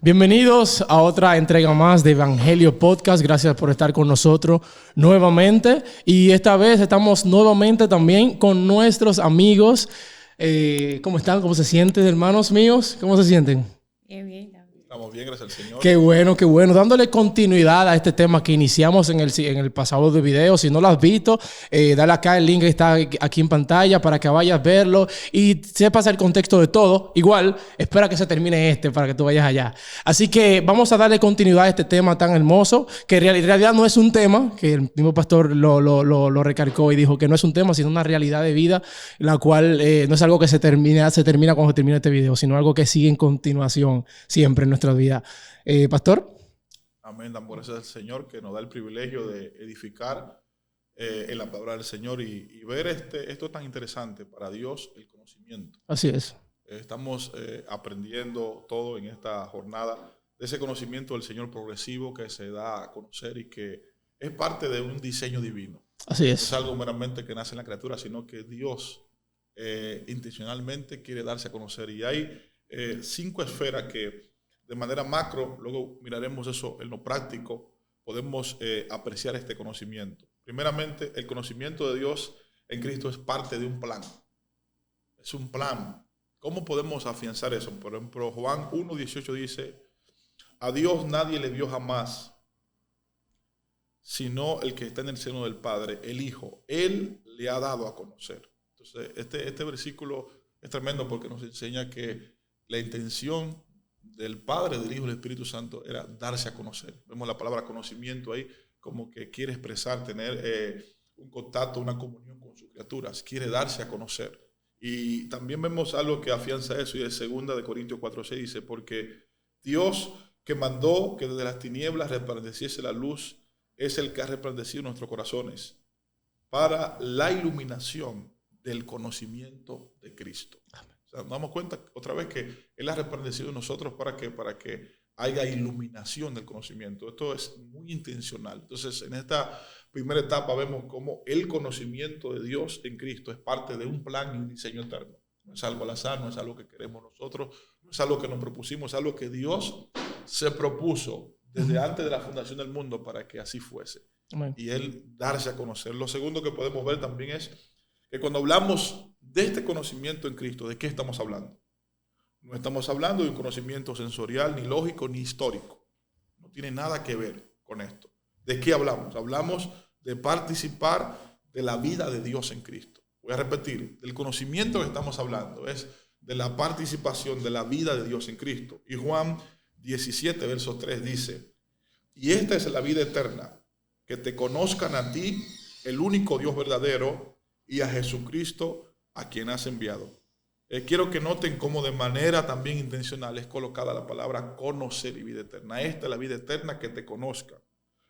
Bienvenidos a otra entrega más de Evangelio Podcast. Gracias por estar con nosotros nuevamente. Y esta vez estamos nuevamente también con nuestros amigos. ¿Cómo están? ¿Cómo se sienten, hermanos míos? ¿Cómo se sienten? Bien. Estamos bien, gracias al Señor. Qué bueno, qué bueno. Dándole continuidad a este tema que iniciamos en el pasado de video. Si no lo has visto, dale acá el link que está aquí en pantalla para que vayas a verlo y sepas el contexto de todo. Igual, espera que se termine para que tú vayas allá. Así que vamos a darle continuidad a este tema tan hermoso, que en realidad no es un tema, que el mismo pastor lo recalcó y dijo que no es un tema, sino una realidad de vida, la cual no es algo que se termina cuando se termina este video, sino algo que sigue en continuación siempre en nuestra vida. Pastor. Amén. Damos gracias al Señor que nos da el privilegio de edificar en la palabra del Señor y ver esto tan interesante para Dios, el conocimiento. Así es. Estamos aprendiendo todo en esta jornada de ese conocimiento del Señor progresivo que se da a conocer y que es parte de un diseño divino. Así es. No es algo meramente que nace en la criatura, sino que Dios intencionalmente quiere darse a conocer. Y hay 5 esferas que de manera macro, luego miraremos eso en lo práctico, podemos apreciar este conocimiento. Primeramente, el conocimiento de Dios en Cristo es parte de un plan. Es un plan. ¿Cómo podemos afianzar eso? Por ejemplo, Juan 1:18 dice, a Dios nadie le vio jamás, sino el que está en el seno del Padre, el Hijo. Él le ha dado a conocer. Entonces, este versículo es tremendo porque nos enseña que la intención del Padre, del Hijo y del Espíritu Santo era darse a conocer. Vemos la palabra conocimiento ahí como que quiere expresar, tener un contacto, una comunión con sus criaturas, quiere darse a conocer. Y también vemos algo que afianza eso y es 2 Corintios 4:6 dice, porque Dios que mandó que desde las tinieblas resplandeciese la luz es el que ha resplandecido nuestros corazones para la iluminación del conocimiento de Cristo. Nos damos cuenta otra vez que Él ha resplandecido en nosotros para que haya iluminación del conocimiento. Esto es muy intencional. Entonces, en esta primera etapa vemos cómo el conocimiento de Dios en Cristo es parte de un plan y un diseño eterno. No es algo al azar, no es algo que queremos nosotros, no es algo que nos propusimos, es algo que Dios se propuso desde antes de la fundación del mundo para que así fuese. Amén. Y Él darse a conocer. Lo segundo que podemos ver también es que cuando hablamos de este conocimiento en Cristo, ¿de qué estamos hablando? No estamos hablando de un conocimiento sensorial, ni lógico, ni histórico. No tiene nada que ver con esto. ¿De qué hablamos? Hablamos de participar de la vida de Dios en Cristo. Voy a repetir, del conocimiento que estamos hablando es de la participación de la vida de Dios en Cristo. Y Juan 17, verso 3 dice, y esta es la vida eterna, que te conozcan a ti, el único Dios verdadero, y a Jesucristo, a quien has enviado. Quiero que noten cómo de manera también intencional es colocada la palabra conocer y vida eterna. Esta es la vida eterna, que te conozca.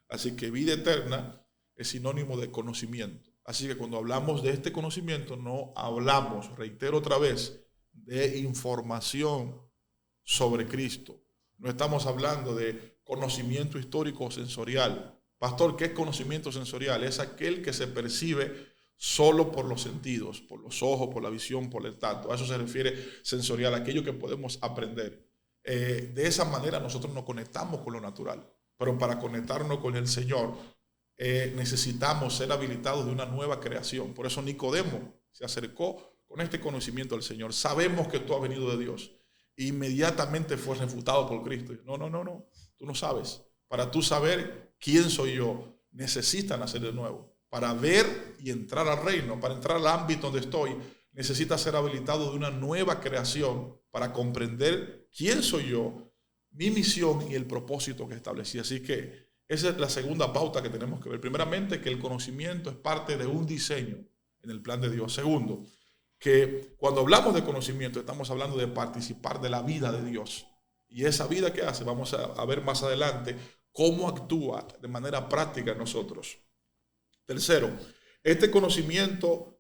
Así que vida eterna es sinónimo de conocimiento. Así que cuando hablamos de este conocimiento no hablamos, reitero otra vez, de información sobre Cristo. No estamos hablando de conocimiento histórico o sensorial. Pastor, ¿qué es conocimiento sensorial? Es aquel que se percibe solo por los sentidos, por los ojos, por la visión, por el tacto. A eso se refiere sensorial, aquello que podemos aprender. De esa manera nosotros nos conectamos con lo natural. Pero para conectarnos con el Señor necesitamos ser habilitados de una nueva creación. Por eso Nicodemo se acercó con este conocimiento al Señor. Sabemos que tú has venido de Dios. Inmediatamente fue refutado por Cristo. No, tú no sabes. Para tú saber quién soy yo, necesitas nacer de nuevo. Para ver y entrar al reino, para entrar al ámbito donde estoy, necesita ser habilitado de una nueva creación para comprender quién soy yo, mi misión y el propósito que establecí. Así que esa es la segunda pauta que tenemos que ver. Primeramente, que el conocimiento es parte de un diseño en el plan de Dios. Segundo, que cuando hablamos de conocimiento estamos hablando de participar de la vida de Dios. Y esa vida que hace, vamos a ver más adelante cómo actúa de manera práctica en nosotros. Tercero, este conocimiento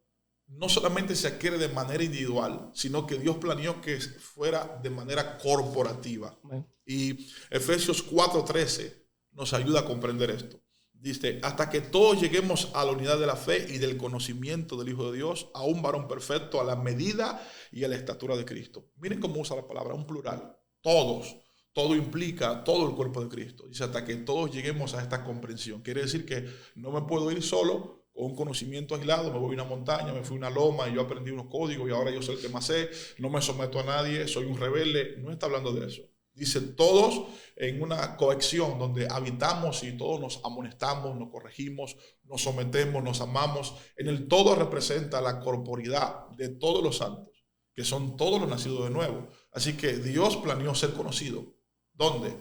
no solamente se adquiere de manera individual, sino que Dios planeó que fuera de manera corporativa. Amén. Y Efesios 4:13 nos ayuda a comprender esto. Dice, hasta que todos lleguemos a la unidad de la fe y del conocimiento del Hijo de Dios, a un varón perfecto, a la medida y a la estatura de Cristo. Miren cómo usa la palabra, un plural. Todos. todo implica todo el cuerpo de Cristo. Dice, hasta que todos lleguemos a esta comprensión. Quiere decir que no me puedo ir solo con un conocimiento aislado. Me voy a una montaña, me fui a una loma y yo aprendí unos códigos y ahora yo soy el que más sé. No me someto a nadie, soy un rebelde. No está hablando de eso. Dice, todos en una cohesión donde habitamos y todos nos amonestamos, nos corregimos, nos sometemos, nos amamos. En el todo representa la corporidad de todos los santos, que son todos los nacidos de nuevo. Así que Dios planeó ser conocido. ¿Dónde?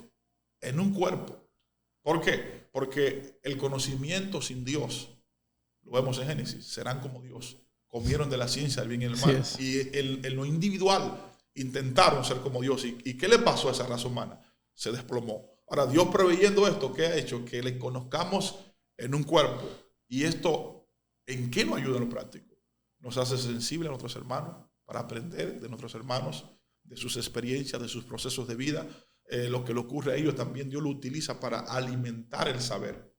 En un cuerpo. ¿Por qué? Porque el conocimiento sin Dios, lo vemos en Génesis, serán como Dios. Comieron de la ciencia del bien y el mal. Y en lo individual intentaron ser como Dios. ¿Y qué le pasó a esa raza humana? Se desplomó. Ahora, Dios preveyendo esto, ¿qué ha hecho? Que le conozcamos en un cuerpo. ¿Y esto en qué nos ayuda en lo práctico? Nos hace sensibles a nuestros hermanos para aprender de nuestros hermanos, de sus experiencias, de sus procesos de vida. Lo que le ocurre a ellos también Dios lo utiliza para alimentar el saber.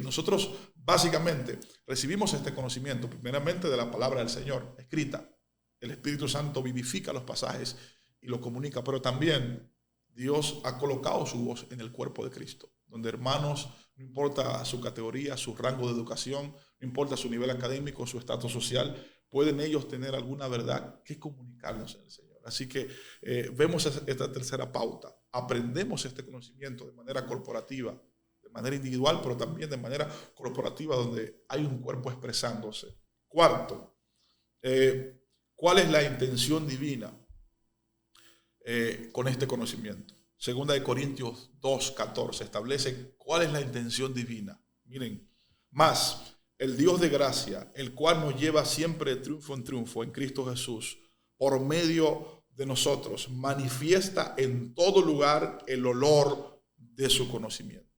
Nosotros básicamente recibimos este conocimiento primeramente de la palabra del Señor escrita. El Espíritu Santo vivifica los pasajes y lo comunica, pero también Dios ha colocado su voz en el cuerpo de Cristo, donde hermanos, no importa su categoría, su rango de educación, no importa su nivel académico, su estatus social, pueden ellos tener alguna verdad que comunicarnos en el Señor. Así que vemos esta tercera pauta. Aprendemos este conocimiento de manera corporativa, de manera individual, pero también de manera corporativa, donde hay un cuerpo expresándose. Cuarto, ¿cuál es la intención divina con este conocimiento? Segunda de Corintios 2:14 establece cuál es la intención divina. Miren, más el Dios de gracia, el cual nos lleva siempre de triunfo en triunfo en Cristo Jesús, por medio de nosotros, manifiesta en todo lugar el olor de su conocimiento.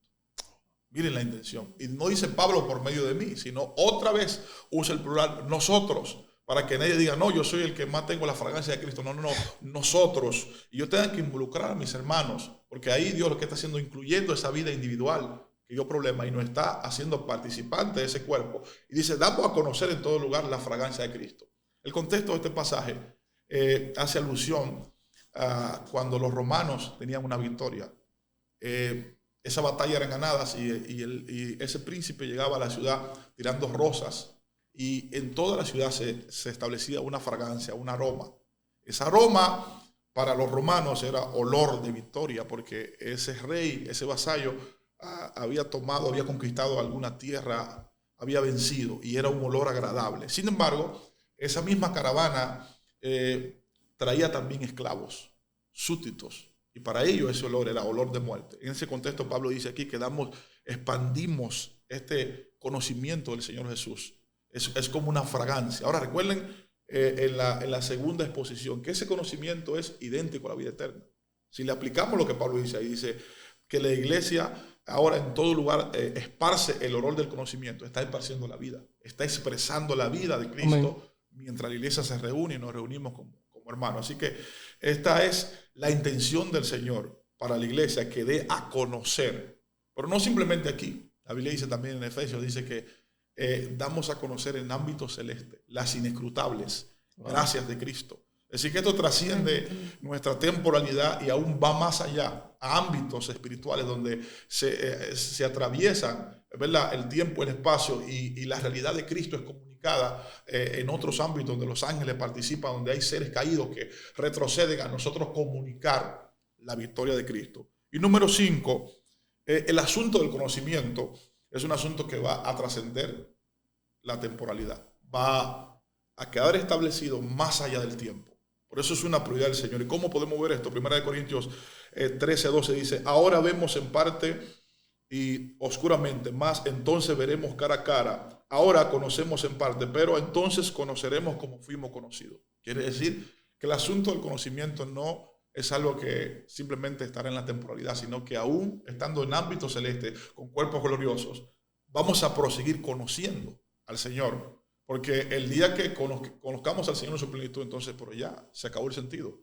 Miren la intención. Y no dice Pablo por medio de mí, sino otra vez usa el plural, nosotros, para que nadie diga, no, yo soy el que más tengo la fragancia de Cristo. No, nosotros. Y yo tengo que involucrar a mis hermanos, porque ahí Dios lo que está haciendo, incluyendo esa vida individual que dio problema y nos está haciendo participante de ese cuerpo. Y dice, damos a conocer en todo lugar la fragancia de Cristo. El contexto de este pasaje hace alusión a cuando los romanos tenían una victoria. Esa batalla eran ganadas y ese príncipe llegaba a la ciudad tirando rosas y en toda la ciudad se establecía una fragancia, un aroma. Ese aroma para los romanos era olor de victoria porque ese rey, ese vasallo había conquistado alguna tierra, había vencido y era un olor agradable. Sin embargo, esa misma caravana traía también esclavos, súbditos, y para ellos ese olor era olor de muerte. En ese contexto Pablo dice aquí que expandimos este conocimiento del Señor Jesús. Es como una fragancia. Ahora recuerden en la segunda exposición que ese conocimiento es idéntico a la vida eterna. Si le aplicamos lo que Pablo dice ahí, dice que la iglesia ahora en todo lugar esparce el olor del conocimiento, está esparciendo la vida, está expresando la vida de Cristo. Amén. Mientras la iglesia se reúne y nos reunimos como hermanos. Así que esta es la intención del Señor para la iglesia, que dé a conocer, pero no simplemente aquí. La Biblia dice también en Efesios, dice que damos a conocer en ámbito celeste las inescrutables gracias de Cristo. Así que esto trasciende nuestra temporalidad y aún va más allá a ámbitos espirituales donde se atraviesan, ¿verdad?, el tiempo, el espacio y la realidad de Cristo es comunicada en otros ámbitos donde los ángeles participan, donde hay seres caídos que retroceden a nosotros comunicar la victoria de Cristo. Y número 5, el asunto del conocimiento es un asunto que va a trascender la temporalidad, va a quedar establecido más allá del tiempo. Por eso es una prioridad del Señor. ¿Y cómo podemos ver esto? Primera de Corintios 13:12 dice, ahora vemos en parte y oscuramente, más entonces veremos cara a cara. Ahora conocemos en parte, pero entonces conoceremos como fuimos conocidos. Quiere decir que el asunto del conocimiento no es algo que simplemente estará en la temporalidad, sino que aún estando en ámbito celeste, con cuerpos gloriosos, vamos a proseguir conociendo al Señor. Porque el día que conozcamos al Señor en su plenitud, entonces pero ya se acabó el sentido.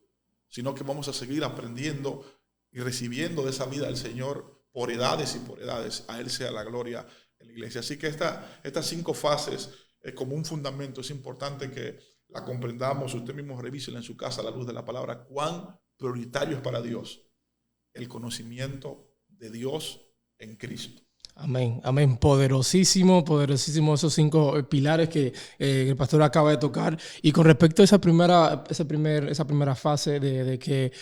Sino que vamos a seguir aprendiendo y recibiendo de esa vida del Señor por edades y por edades. A Él sea la gloria en la iglesia. Así que estas 5 fases como un fundamento. Es importante que la comprendamos. Usted mismo revísela en su casa a la luz de la palabra. Cuán prioritario es para Dios el conocimiento de Dios en Cristo. Amén, amén. Poderosísimo, poderosísimo esos 5 pilares que el pastor acaba de tocar. Y con respecto a esa primera fase de que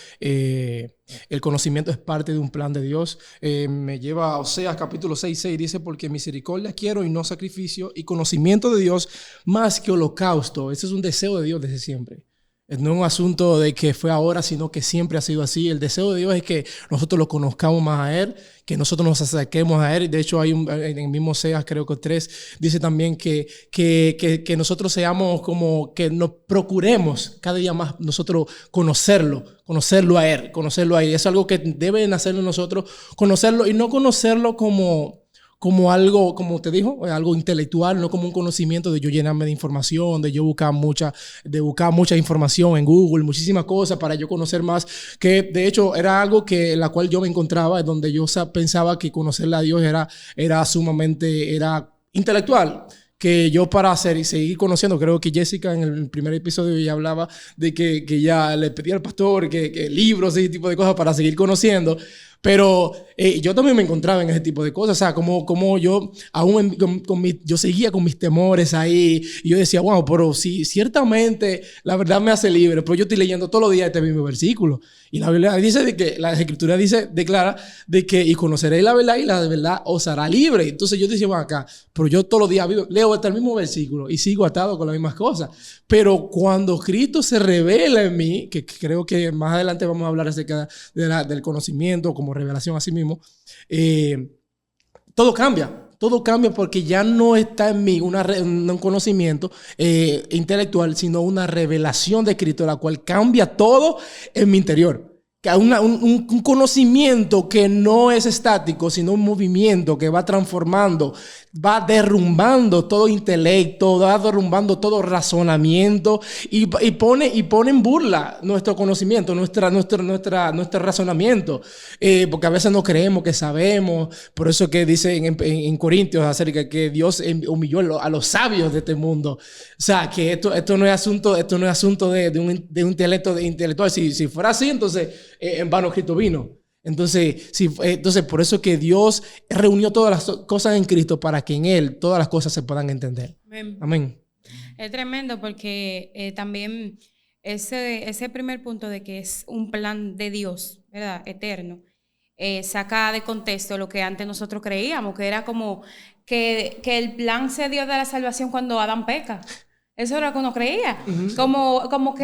el conocimiento es parte de un plan de Dios, me lleva a Oseas capítulo 6:6, dice, porque misericordia quiero y no sacrificio, y conocimiento de Dios más que holocausto. Ese es un deseo de Dios desde siempre. No es un asunto de que fue ahora, sino que siempre ha sido así. El deseo de Dios es que nosotros lo conozcamos más a Él, que nosotros nos acerquemos a Él. De hecho, en el mismo Oseas, creo que 3, dice también que nosotros seamos como que nos procuremos cada día más nosotros conocerlo a Él. Es algo que deben hacerlo nosotros, conocerlo y no conocerlo como algo, como te dijo, algo intelectual, no como un conocimiento de yo llenarme de información, de yo buscar mucha información en Google, muchísimas cosas para yo conocer más, que de hecho era algo en la cual yo me encontraba, donde yo pensaba que conocerle a Dios era sumamente intelectual. Que yo para hacer y seguir conociendo, creo que Jessica en el primer episodio ya hablaba de que ya le pedía al pastor que libros y ese tipo de cosas para seguir conociendo. Pero yo también me encontraba en ese tipo de cosas. O sea, como yo aún yo seguía con mis temores ahí. Y yo decía, wow, pero sí, ciertamente la verdad me hace libre. Pero yo estoy leyendo todos los días este mismo versículo. Y la Biblia dice la Escritura declara de que y conoceréis la verdad y la verdad os hará libre. Entonces yo decía, bueno, acá, pero yo todos los días leo hasta el mismo versículo y sigo atado con las mismas cosas. Pero cuando Cristo se revela en mí, que creo que más adelante vamos a hablar acerca del conocimiento como revelación a sí mismo, todo cambia. Todo cambia porque ya no está en mí un conocimiento intelectual, sino una revelación de Cristo, la cual cambia todo en mi interior. Un conocimiento que no es estático, sino un movimiento que va transformando, va derrumbando todo intelecto, va derrumbando todo razonamiento y pone en burla nuestro conocimiento, nuestro razonamiento. Porque a veces no creemos que sabemos. Por eso que dice en Corintios acerca de que Dios humilló a los sabios de este mundo. O sea, que esto no es asunto de un intelecto intelectual. Si fuera así, entonces en vano Cristo vino. Entonces, por eso que Dios reunió todas las cosas en Cristo para que en Él todas las cosas se puedan entender. Amén. Es tremendo porque también ese primer punto de que es un plan de Dios, ¿verdad? Eterno, saca de contexto lo que antes nosotros creíamos, que era como que el plan se dio de la salvación cuando Adán peca. Eso era lo que uno creía. Uh-huh. Como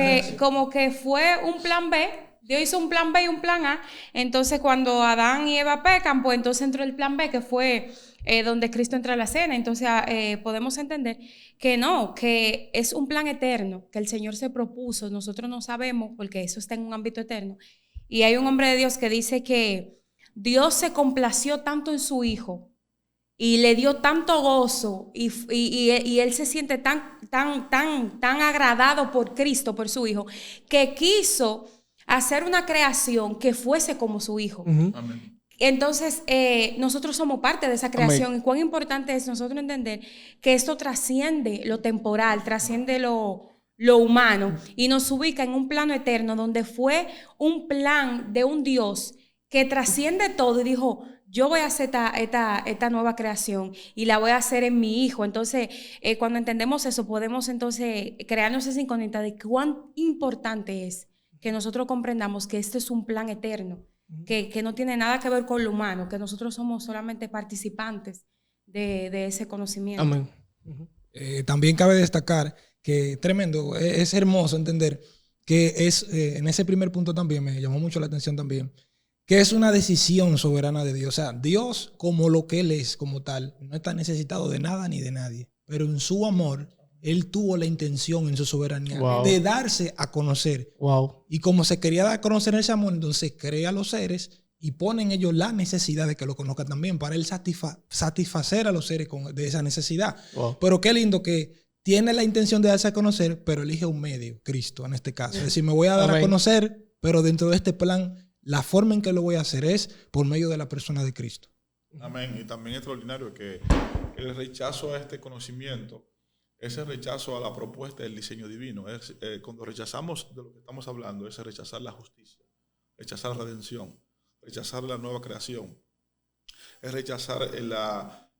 que fue un plan B. Dios hizo un plan B y un plan A. Entonces, cuando Adán y Eva pecan, pues entonces entró el plan B, que fue donde Cristo entra a la cena. Entonces, podemos entender que no, que es un plan eterno, que el Señor se propuso. Nosotros no sabemos, porque eso está en un ámbito eterno. Y hay un hombre de Dios que dice que Dios se complació tanto en su Hijo y le dio tanto gozo y él se siente tan agradado por Cristo, por su Hijo, que quiso hacer una creación que fuese como su Hijo. Uh-huh. Amén. Entonces, nosotros somos parte de esa creación. Amén. Y cuán importante es nosotros entender que esto trasciende lo temporal, trasciende lo humano y nos ubica en un plano eterno donde fue un plan de un Dios que trasciende todo y dijo, yo voy a hacer esta nueva creación y la voy a hacer en mi Hijo. Entonces, cuando entendemos eso, podemos entonces crearnos esa incógnita de cuán importante es que nosotros comprendamos que este es un plan eterno, que no tiene nada que ver con lo humano, que nosotros somos solamente participantes de ese conocimiento. Amén. Uh-huh. También cabe destacar que tremendo, es hermoso entender que en ese primer punto también me llamó mucho la atención también, que es una decisión soberana de Dios. O sea, Dios como lo que Él es como tal, no está necesitado de nada ni de nadie, pero en su amor, Él tuvo la intención en su soberanía de darse a conocer. Wow. Y como se quería dar a conocer ese amor, entonces crea a los seres y pone en ellos la necesidad de que lo conozcan también, para Él satisfacer a los seres de esa necesidad. Wow. Pero qué lindo que tiene la intención de darse a conocer, pero elige un medio, Cristo en este caso. Es decir, me voy a dar a conocer, pero dentro de este plan, la forma en que lo voy a hacer es por medio de la persona de Cristo. Amén. Y también es extraordinario que el rechazo a este conocimiento, ese rechazo a la propuesta del diseño divino, cuando rechazamos de lo que estamos hablando, es rechazar la justicia, rechazar la redención, rechazar la nueva creación, es rechazar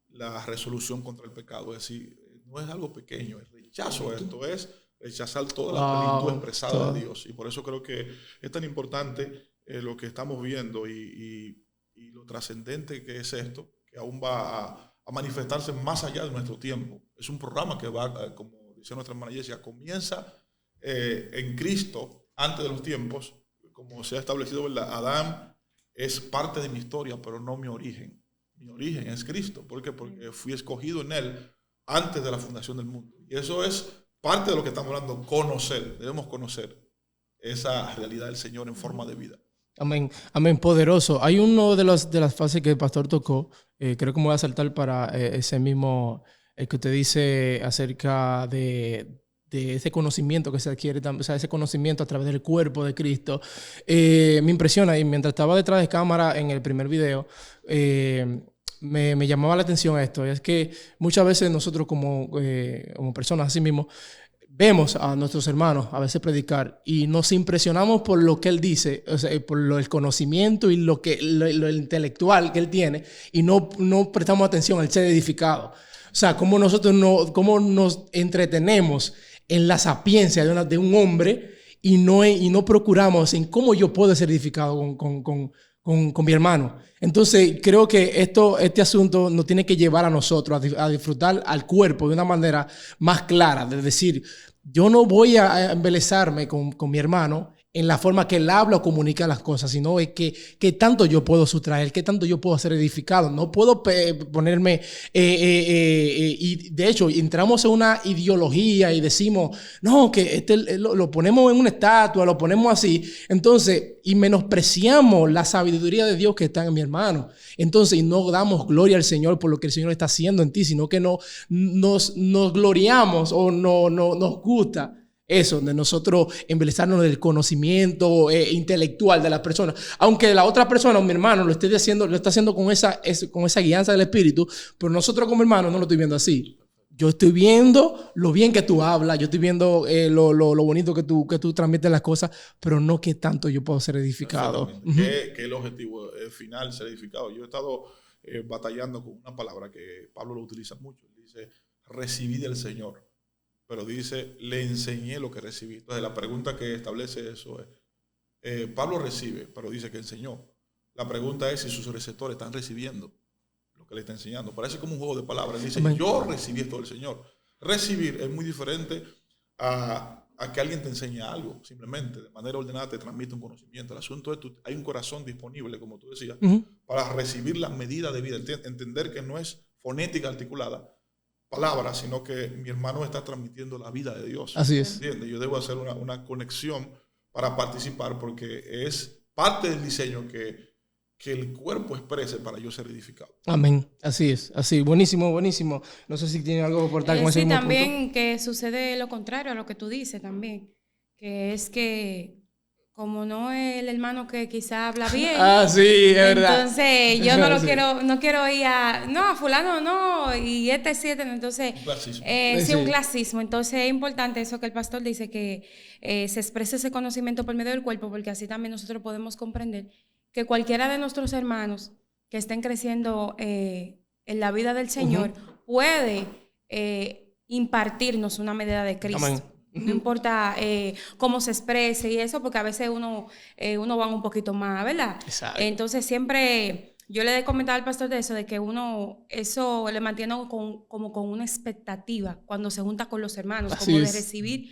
la resolución contra el pecado. Es decir, no es algo pequeño, el rechazo a esto es rechazar toda la plenitud expresada de Dios. Y por eso creo que es tan importante lo que estamos viendo y lo trascendente que es esto, que aún va a manifestarse más allá de nuestro tiempo. Es un programa que va, como dice nuestra hermana Jessia, comienza en Cristo antes de los tiempos, como se ha establecido, ¿verdad? Adán es parte de mi historia, pero no mi origen. Mi origen es Cristo. ¿Por qué? Porque fui escogido en Él antes de la fundación del mundo. Y eso es parte de lo que estamos hablando, conocer. Debemos conocer esa realidad del Señor en forma de vida. Amén, amén, poderoso. Hay uno de las fases que el pastor tocó, creo que me voy a saltar para ese mismo, el que usted dice acerca de ese conocimiento que se adquiere, o sea, ese conocimiento a través del cuerpo de Cristo. Me impresiona, y mientras estaba detrás de cámara en el primer video, me llamaba la atención esto, es que muchas veces nosotros como personas así mismo, vemos a nuestros hermanos a veces predicar y nos impresionamos por lo que él dice, o sea, por el conocimiento y lo intelectual que él tiene, y no prestamos atención al ser edificado. O sea, cómo nos entretenemos en la sapiencia de un hombre y no procuramos en cómo yo puedo ser edificado con mi hermano. Entonces, creo que este asunto nos tiene que llevar a nosotros a disfrutar al cuerpo de una manera más clara, de decir, yo no voy a embelezarme con mi hermano en la forma que él habla o comunica las cosas, sino es que tanto yo puedo sustraer, que tanto yo puedo ser edificado. No puedo ponerme... y de hecho, entramos en una ideología y decimos, no, que lo ponemos en una estatua, lo ponemos así. Entonces, y menospreciamos la sabiduría de Dios que está en mi hermano. Entonces, y no damos gloria al Señor por lo que el Señor está haciendo en ti, sino que nos gloriamos o nos gusta eso, de nosotros embelezarnos del conocimiento intelectual de la persona. Aunque la otra persona, mi hermano, lo está haciendo con esa guianza del Espíritu, pero nosotros como hermanos no lo estoy viendo así. Yo estoy viendo lo bien que tú hablas, yo estoy viendo lo bonito que tú transmites las cosas, pero no que tanto yo puedo ser edificado. Que el objetivo final ser edificado. Yo he estado batallando con una palabra que Pablo lo utiliza mucho. Dice, recibí del Señor. Pero dice, le enseñé lo que recibí. Entonces, la pregunta que establece eso es, Pablo recibe, pero dice que enseñó. La pregunta es si sus receptores están recibiendo lo que le está enseñando. Parece como un juego de palabras. Él dice, yo recibí esto del Señor. Recibir es muy diferente a que alguien te enseñe algo. Simplemente, de manera ordenada, te transmite un conocimiento. El asunto es, hay un corazón disponible, como tú decías, para recibir la medida de vida. Entender que no es fonética articulada, palabras, sino que mi hermano está transmitiendo la vida de Dios. Así es. ¿Entiendes? Yo debo hacer una conexión para participar, porque es parte del diseño que el cuerpo exprese para yo ser edificado. Amén. Así es. Así. Buenísimo, buenísimo. No sé si tiene algo que aportar con ese mismo punto. Sí, también que sucede lo contrario a lo que tú dices también, que es que como no es el hermano que quizá habla bien. Sí, es verdad. Entonces, yo no quiero ir a fulano no, y sí. Entonces, Un clasismo. Sí, un clasismo. Entonces, es importante eso que el pastor dice, que se exprese ese conocimiento por medio del cuerpo, porque así también nosotros podemos comprender que cualquiera de nuestros hermanos que estén creciendo en la vida del Señor puede impartirnos una medida de Cristo. Amén. No importa cómo se exprese y eso, porque a veces uno va un poquito más, ¿verdad? Exacto. Entonces siempre, yo le he comentado al pastor de eso, de que uno, eso le mantiene como con una expectativa cuando se junta con los hermanos, Así como es. de recibir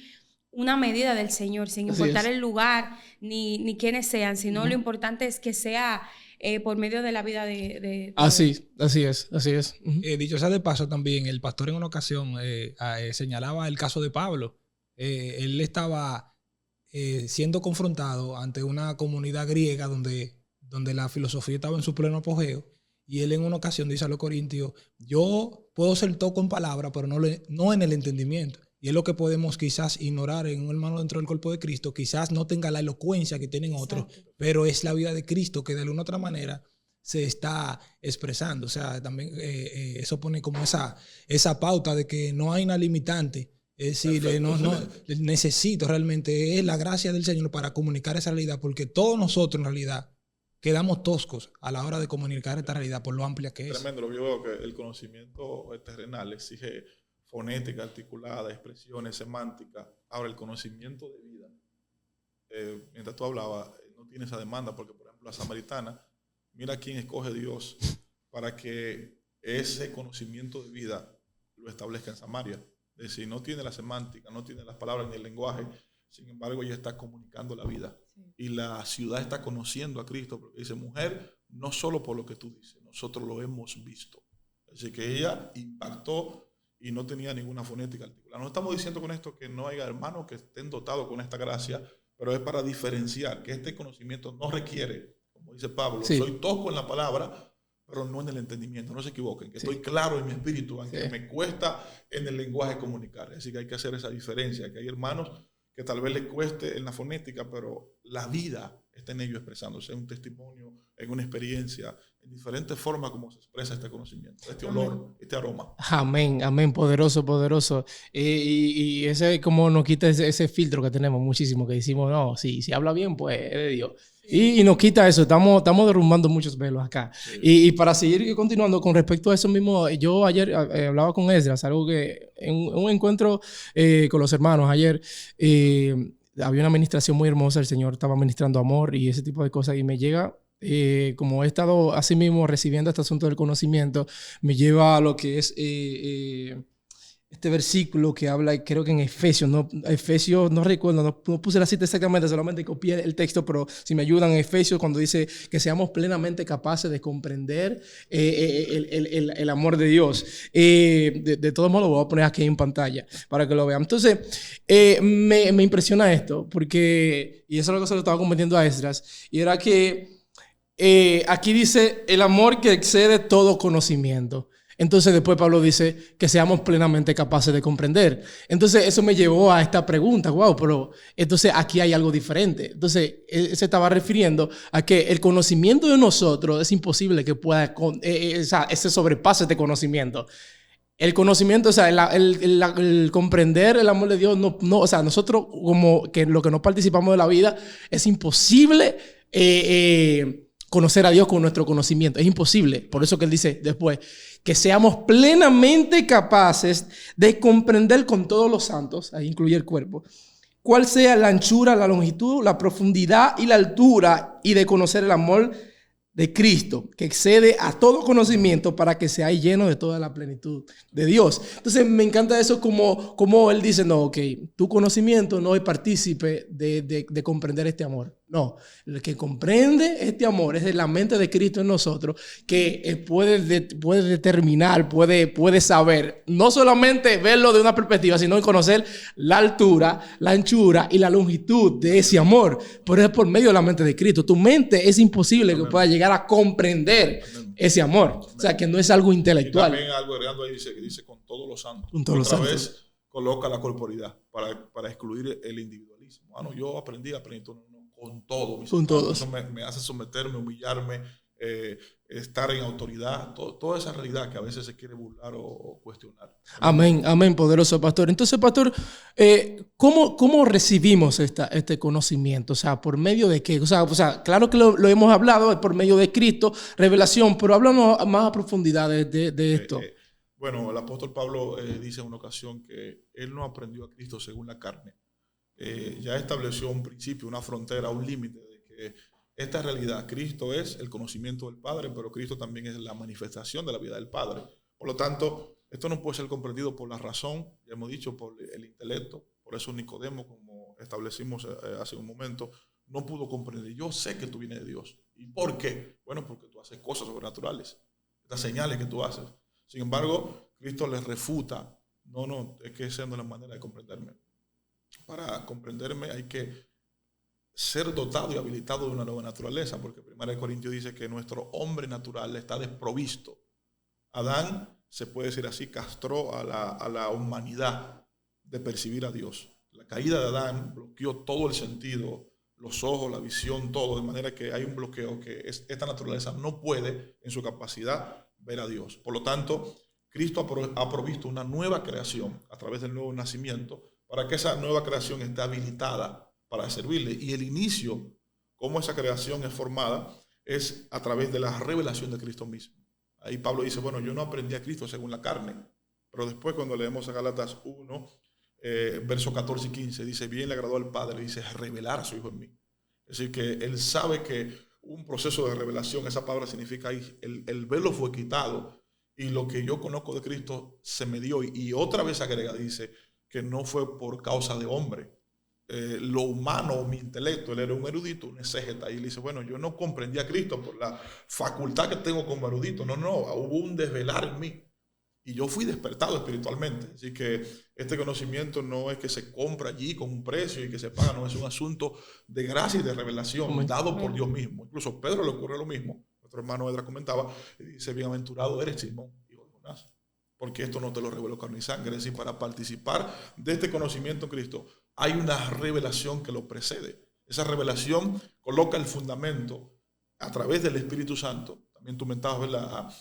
una medida del Señor, sin importar el lugar ni quiénes sean, sino lo importante es que sea por medio de la vida de así es. Dicho sea de paso también, el pastor en una ocasión señalaba el caso de Pablo. Él estaba siendo confrontado ante una comunidad griega donde la filosofía estaba en su pleno apogeo, y él en una ocasión dice a los corintios, yo puedo ser todo con palabras, pero no en el entendimiento. Y es lo que podemos quizás ignorar en un hermano dentro del cuerpo de Cristo. Quizás no tenga la elocuencia que tienen otros, pero es la vida de Cristo que de alguna otra manera se está expresando. O sea, también eso pone como esa pauta de que no hay una limitante. Es decir, no necesito realmente, es la gracia del Señor para comunicar esa realidad, porque todos nosotros en realidad quedamos toscos a la hora de comunicar esta realidad por lo amplia que es. Tremendo. Yo veo que el conocimiento terrenal exige fonética, articulada, expresiones, semántica. Ahora, el conocimiento de vida, mientras tú hablabas, no tiene esa demanda, porque, por ejemplo, la samaritana, mira quién escoge Dios para que ese conocimiento de vida lo establezca en Samaria. Es decir, no tiene la semántica, no tiene las palabras ni el lenguaje, sin embargo, ella está comunicando la vida. Sí. Y la ciudad está conociendo a Cristo, porque dice, mujer, no solo por lo que tú dices, nosotros lo hemos visto. Así que ella impactó y no tenía ninguna fonética articulada. No estamos diciendo con esto que no haya hermanos que estén dotados con esta gracia, pero es para diferenciar que este conocimiento no requiere, como dice Pablo, sí, soy tosco en la palabra, pero no en el entendimiento. No se equivoquen, que sí, estoy claro en mi espíritu, aunque sí, me cuesta en el lenguaje comunicar. Así que hay que hacer esa diferencia, que hay hermanos que tal vez les cueste en la fonética, pero la vida está en ellos expresándose, en un testimonio, en una experiencia, en diferentes formas como se expresa este conocimiento, este olor, este aroma. Amén, amén, poderoso, poderoso. Y ese como nos quita ese filtro que tenemos muchísimo, que decimos, no, si habla bien, pues es de Dios. Sí. Y nos quita eso, estamos derrumbando muchos velos acá. Sí. Y para seguir continuando con respecto a eso mismo, yo ayer hablaba con Esdras, algo que en un encuentro con los hermanos ayer, había una administración muy hermosa, el Señor estaba ministrando amor y ese tipo de cosas, y me llega, como he estado así mismo recibiendo este asunto del conocimiento, me lleva a lo que es este versículo que habla, creo que en Efesios, no recuerdo, no puse la cita exactamente, solamente copié el texto, pero si me ayudan, en Efesios, cuando dice que seamos plenamente capaces de comprender el amor de Dios. De todos modos, lo voy a poner aquí en pantalla para que lo vean. Entonces, me impresiona esto, porque, y eso es lo que se lo estaba cometiendo a Esdras, y era que aquí dice el amor que excede todo conocimiento. Entonces después Pablo dice que seamos plenamente capaces de comprender. Entonces eso me llevó a esta pregunta, wow, pero entonces aquí hay algo diferente. Entonces se estaba refiriendo a que el conocimiento de nosotros es imposible que pueda, ese sobrepase este conocimiento. El conocimiento, o sea, el comprender el amor de Dios, no, o sea, nosotros como que lo que no participamos de la vida, es imposible conocer a Dios con nuestro conocimiento. Es imposible. Por eso que él dice después, que seamos plenamente capaces de comprender con todos los santos, ahí incluye el cuerpo, cuál sea la anchura, la longitud, la profundidad y la altura, y de conocer el amor de Cristo, que excede a todo conocimiento, para que seáis llenos de toda la plenitud de Dios. Entonces me encanta eso, como él dice, no, ok, tu conocimiento no es partícipe de comprender este amor. No, el que comprende este amor es de la mente de Cristo en nosotros, que puede determinar, puede saber, no solamente verlo de una perspectiva, sino conocer la altura, la anchura y la longitud de ese amor. Pero es por medio de la mente de Cristo. Tu mente es imposible que pueda llegar a comprender ese amor. O sea, que no es algo intelectual. Y también algo agregando ahí dice con todos los santos. Con todos los santos. Otra vez coloca la corporidad para excluir el individualismo. No, yo aprendí con todo. Con todos. Eso me hace someterme, humillarme, estar en autoridad, toda esa realidad que a veces se quiere burlar o cuestionar. Amén, amén, poderoso pastor. Entonces, pastor, ¿cómo recibimos este conocimiento? O sea, ¿por medio de qué? O sea, claro que lo hemos hablado, por medio de Cristo, revelación, pero háblanos más a profundidad de esto. Bueno, el apóstol Pablo dice en una ocasión que él no aprendió a Cristo según la carne. Ya estableció un principio, una frontera, un límite de que esta realidad, Cristo es el conocimiento del Padre, pero Cristo también es la manifestación de la vida del Padre. Por lo tanto, esto no puede ser comprendido por la razón, ya hemos dicho, por el intelecto. Por eso Nicodemo, como establecimos hace un momento, no pudo comprender. Yo sé que tú vienes de Dios. ¿Y por qué? Bueno, porque tú haces cosas sobrenaturales, estas señales que tú haces. Sin embargo, Cristo les refuta. No, es que esa no es la manera de comprenderme. Para comprenderme hay que ser dotado y habilitado de una nueva naturaleza, porque 1 Corintios dice que nuestro hombre natural está desprovisto. Adán, se puede decir así, castró a la humanidad de percibir a Dios. La caída de Adán bloqueó todo el sentido, los ojos, la visión, todo, de manera que hay un bloqueo que esta naturaleza no puede en su capacidad ver a Dios. Por lo tanto, Cristo ha provisto una nueva creación a través del nuevo nacimiento, para que esa nueva creación esté habilitada para servirle. Y el inicio, cómo esa creación es formada, es a través de la revelación de Cristo mismo. Ahí Pablo dice, bueno, yo no aprendí a Cristo según la carne, pero después cuando leemos a Gálatas 1, versos 14 y 15, dice, bien le agradó al Padre, dice, revelar a su Hijo en mí. Es decir, que él sabe que un proceso de revelación, esa palabra significa ahí, el velo fue quitado y lo que yo conozco de Cristo se me dio. Y otra vez agrega, dice, que no fue por causa de hombre. Lo humano, mi intelecto, él era un erudito, un exégeta, y él dice, bueno, yo no comprendí a Cristo por la facultad que tengo como erudito, no, hubo un desvelar en mí, y yo fui despertado espiritualmente, así que este conocimiento no es que se compra allí con un precio y que se paga, no, es un asunto de gracia y de revelación, dado por Dios mismo. Incluso a Pedro le ocurre lo mismo, nuestro hermano Edra comentaba, y dice, bienaventurado eres Simón, hijo de Jonás, porque esto no te lo reveló carne y sangre. Es decir, para participar de este conocimiento en Cristo hay una revelación que lo precede. Esa revelación coloca el fundamento a través del Espíritu Santo. También tú mentabas, ¿verdad?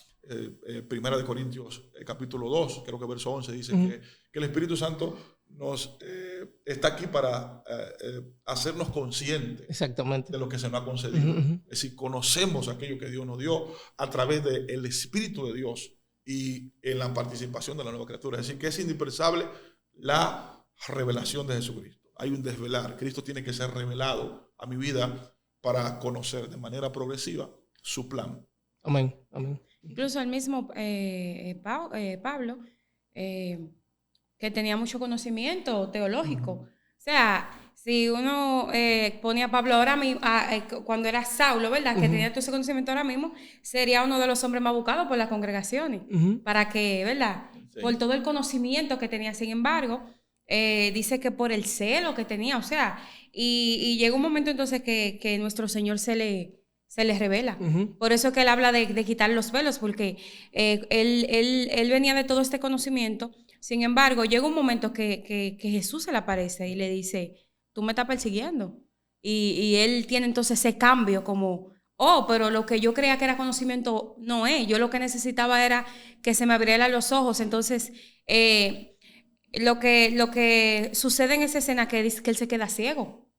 Primera de Corintios, capítulo 2, creo que verso 11, dice que el Espíritu Santo nos está aquí para hacernos conscientes Exactamente de lo que se nos ha concedido. Es decir, conocemos aquello que Dios nos dio a través del Espíritu de Dios y en la participación de la nueva criatura. Es decir, que es indispensable la revelación de Jesucristo. Hay un desvelar. Cristo tiene que ser revelado a mi vida para conocer de manera progresiva su plan. Amén, amén. Incluso el mismo Pablo, que tenía mucho conocimiento teológico. O sea, si uno ponía a Pablo ahora mismo, cuando era Saulo, ¿verdad? Que tenía todo ese conocimiento ahora mismo, sería uno de los hombres más buscados por las congregaciones. Para que, ¿verdad? Sí. Por todo el conocimiento que tenía. Sin embargo, dice que por el celo que tenía, o sea, y llega un momento entonces que nuestro Señor se le revela. Por eso que él habla de quitar los velos, porque él venía de todo este conocimiento. Sin embargo, llega un momento que Jesús se le aparece y le dice, tú me estás persiguiendo. Y él tiene entonces ese cambio como, pero lo que yo creía que era conocimiento no es. Yo lo que necesitaba era que se me abrieran los ojos. Entonces, lo que sucede en esa escena que dice que él se queda ciego.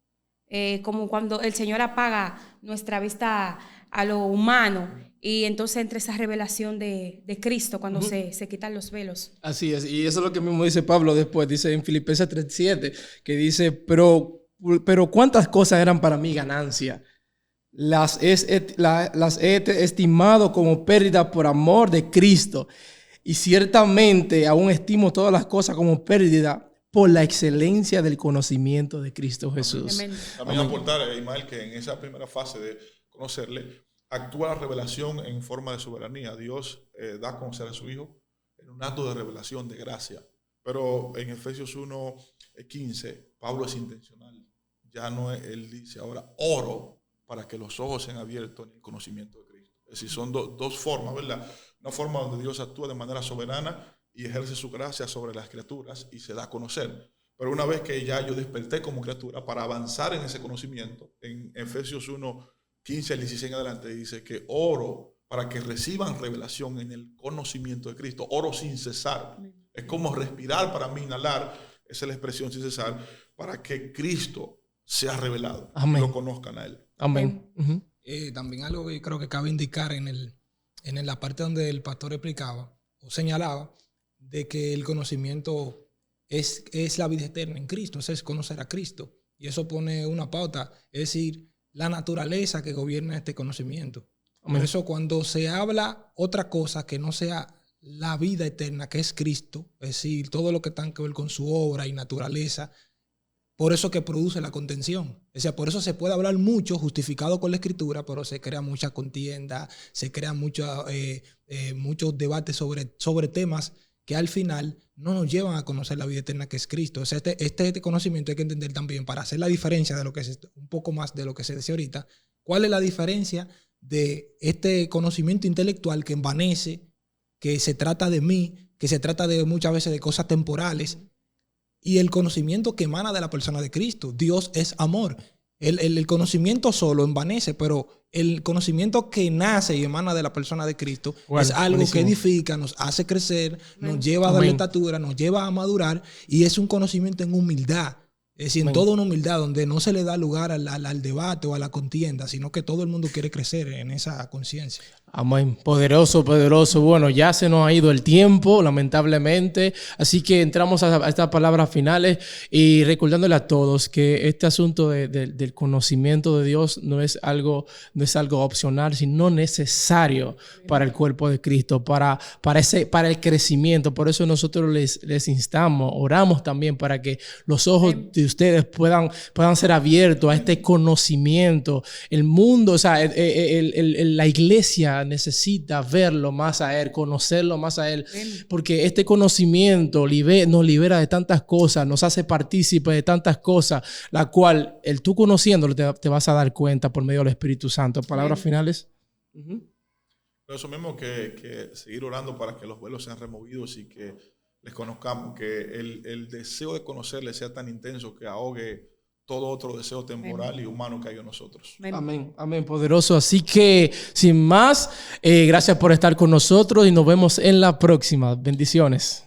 Como cuando el Señor apaga nuestra vista a lo humano y entonces entra esa revelación de Cristo cuando se quitan los velos. Así es, y eso es lo que mismo dice Pablo después, dice en Filipenses 3:7, que dice, pero ¿cuántas cosas eran para mí ganancia? Las he estimado como pérdida por amor de Cristo, y ciertamente aún estimo todas las cosas como pérdida por la excelencia del conocimiento de Cristo Jesús. También aportar, Ismael, que en esa primera fase de conocerle, actúa la revelación en forma de soberanía. Dios da a conocer a su Hijo en un acto de revelación, de gracia. Pero en Efesios 1:15, Pablo es intencional. Ya no es, él dice ahora, oro para que los ojos sean abiertos en el conocimiento de Cristo. Es decir, son dos formas, ¿verdad? Una forma donde Dios actúa de manera soberana y ejerce su gracia sobre las criaturas y se da a conocer. Pero una vez que ya yo desperté como criatura, para avanzar en ese conocimiento, en Efesios 1:15 al 16 en adelante, dice que oro para que reciban revelación en el conocimiento de Cristo. Oro sin cesar. Es como respirar para mí, inhalar, esa es la expresión sin cesar, para que Cristo sea revelado. Amén. Y lo conozcan a Él. Amén. También algo que creo que cabe indicar en la parte donde el pastor explicaba o señalaba de que el conocimiento es la vida eterna en Cristo, es conocer a Cristo. Y eso pone una pauta, es decir, la naturaleza que gobierna este conocimiento. Amén. Por eso cuando se habla otra cosa que no sea la vida eterna, que es Cristo, es decir, todo lo que tenga que ver con su obra y naturaleza, por eso que produce la contención. O sea, por eso se puede hablar mucho justificado con la Escritura, pero se crea mucha contienda, se crean muchos debates sobre temas que al final no nos llevan a conocer la vida eterna que es Cristo. O sea, este conocimiento hay que entender también para hacer la diferencia de lo que un poco más de lo que se decía ahorita. ¿Cuál es la diferencia de este conocimiento intelectual que envanece, que se trata de mí, que se trata de muchas veces de cosas temporales, y el conocimiento que emana de la persona de Cristo? Dios es amor. El conocimiento solo envanece, pero el conocimiento que nace y emana de la persona de Cristo es algo que edifica, nos hace crecer, nos lleva a darle estatura, nos lleva a madurar, y es un conocimiento en humildad. Es decir, en Amén. toda una humildad, donde no se le da lugar al debate o a la contienda, sino que todo el mundo quiere crecer en esa conciencia. Amén. Poderoso, poderoso. Bueno, ya se nos ha ido el tiempo, lamentablemente. Así que entramos a estas palabras finales y recordándole a todos que este asunto del conocimiento de Dios no es algo opcional, sino necesario para el cuerpo de Cristo, para el crecimiento. Por eso nosotros les instamos, oramos también para que los ojos de ustedes puedan ser abiertos a este conocimiento. El mundo, o sea, la iglesia necesita verlo más a Él, conocerlo más a Él, porque este conocimiento nos libera de tantas cosas, nos hace partícipes de tantas cosas, la cual tú conociéndolo te vas a dar cuenta por medio del Espíritu Santo. ¿Palabras finales? Por eso mismo que seguir orando para que los velos sean removidos y que les conozcamos, que el deseo de conocerles sea tan intenso que ahogue todo otro deseo temporal y humano que hay en nosotros. Amén, amén, poderoso. Así que, sin más, gracias por estar con nosotros y nos vemos en la próxima. Bendiciones.